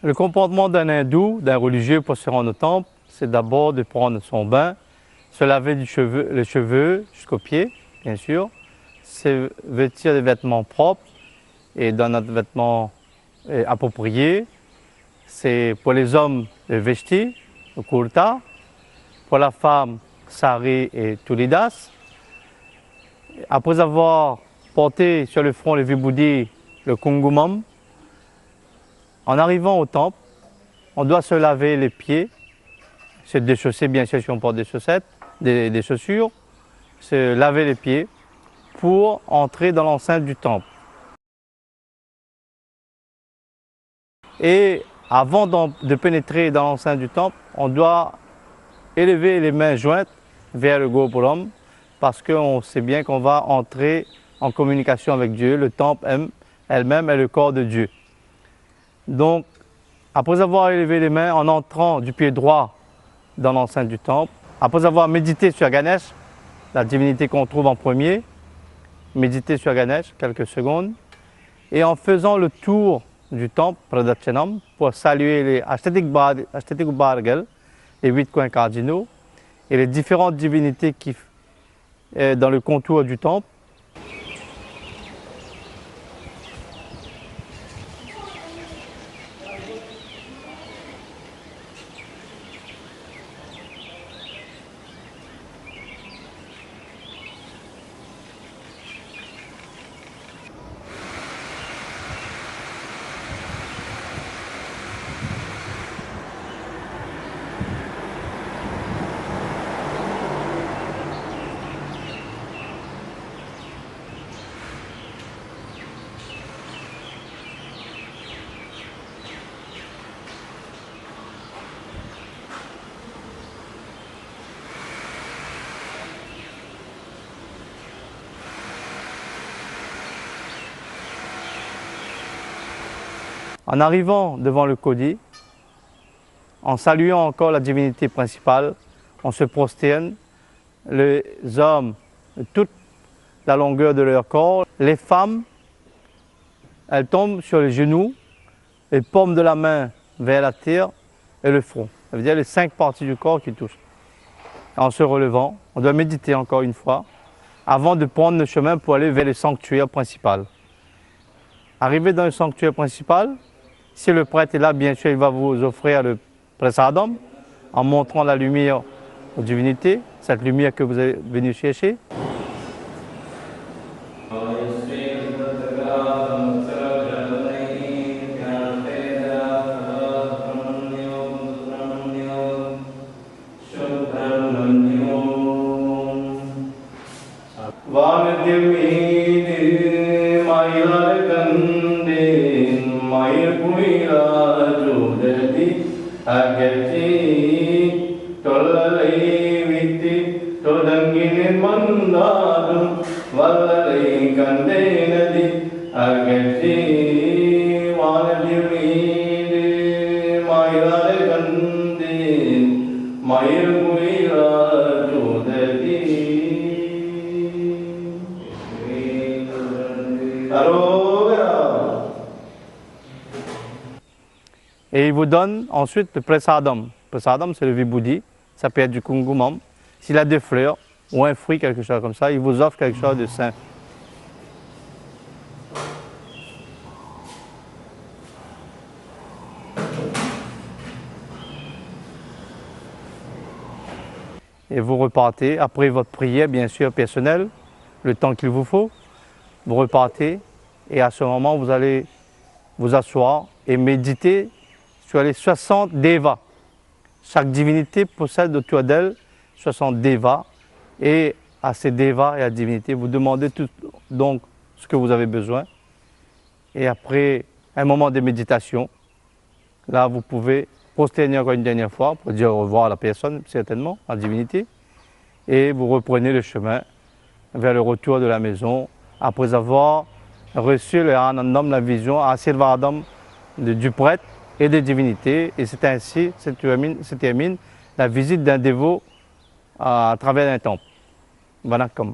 Le comportement d'un hindou, d'un religieux pour se rendre au temple, c'est d'abord de prendre son bain, se laver les cheveux jusqu'aux pieds, bien sûr, se vêtir des vêtements propres et dans notre vêtement approprié. C'est pour les hommes le vesti, le kurta, pour la femme sari et tulidas. Après avoir porté sur le front le vibhuti, le kungumam, en arrivant au temple, on doit se laver les pieds, se déchausser bien sûr si on porte des chaussettes, des chaussures, se laver les pieds pour entrer dans l'enceinte du temple. Et avant de pénétrer dans l'enceinte du temple, on doit élever les mains jointes vers le Gopuram parce qu'on sait bien qu'on va entrer en communication avec Dieu. Le temple elle-même est le corps de Dieu. Donc, après avoir élevé les mains en entrant du pied droit dans l'enceinte du temple, après avoir médité sur Ganesh, la divinité qu'on trouve en premier, méditer sur Ganesh quelques secondes, et en faisant le tour du temple, Pradachanam, pour saluer les Ashtatik Bargal, les 8 coins cardinaux, et les différentes divinités qui sont dans le contour du temple. En arrivant devant le Kodi, en saluant encore la divinité principale, on se prosterne, les hommes de toute la longueur de leur corps, les femmes, elles tombent sur les genoux, les paumes de la main vers la terre et le front. Ça veut dire les 5 parties du corps qui touchent. En se relevant, on doit méditer encore une fois, avant de prendre le chemin pour aller vers le sanctuaire principal. Arrivé dans le sanctuaire principal, si le prêtre est là, bien sûr, il va vous offrir le prasadam en montrant la lumière aux divinités, cette lumière que vous êtes venu chercher. Et il vous donne ensuite le prasadam. Le prasadam, c'est le vibhuti, ça peut être du kungumam. S'il a des fleurs ou un fruit, quelque chose comme ça, il vous offre quelque chose de saint. Et vous repartez, après votre prière, bien sûr, personnelle, le temps qu'il vous faut, vous repartez et à ce moment, vous allez vous asseoir et méditer sur les 60 devas. Chaque divinité possède autour d'elle 60 devas et à ces devas et à la divinité, vous demandez tout donc ce que vous avez besoin. Et après un moment de méditation, là vous pouvez prosterner encore une dernière fois pour dire au revoir à la personne, certainement, à la divinité. Et vous reprenez le chemin vers le retour de la maison après avoir reçu le Anandam, la vision, Asirvadam du prêtre et des divinités. Et c'est ainsi se termine la visite d'un dévot à travers un temple. Vanakkam.